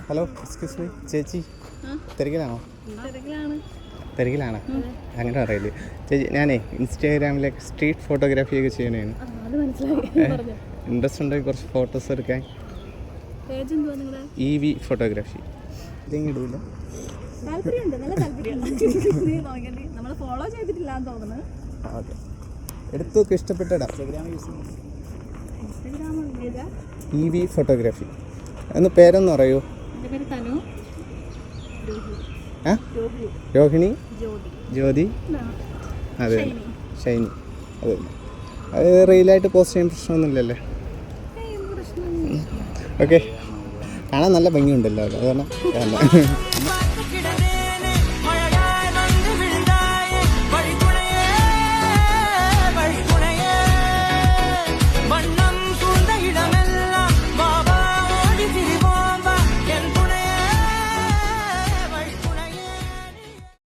Hello excuse me ചേച്ചി തിരക്കിലാണോ? തിരക്കിലാണ് അങ്ങനെ പറയല്ലേ ചേച്ചി. ഞാനേ ഇൻസ്റ്റാഗ്രാമിലേക്ക് സ്ട്രീറ്റ് ഫോട്ടോഗ്രാഫിയൊക്കെ ചെയ്യണേന്. ഇൻട്രസ്റ്റ് ഉണ്ടെങ്കിൽ കുറച്ച് ഫോട്ടോസ് എടുക്കാൻ. EV ഫോട്ടോഗ്രാഫി ഇതെങ്കിടൂല. എടുത്തൊക്കെ ഇഷ്ടപ്പെട്ടിടാം. EV ഫോട്ടോഗ്രാഫി ഒന്ന് പേരൊന്ന് പറയൂ. രോഹിണി, ജ്യോതി, അതെ ഷൈനി. അതെ, അത് റീലായിട്ട് പോസ്റ്റ് ചെയ്യാൻ പ്രശ്നമൊന്നുമില്ലല്ലേ? ഓക്കെ, കാണാൻ നല്ല ഭംഗിയുണ്ടല്ലോ, അത് കാരണം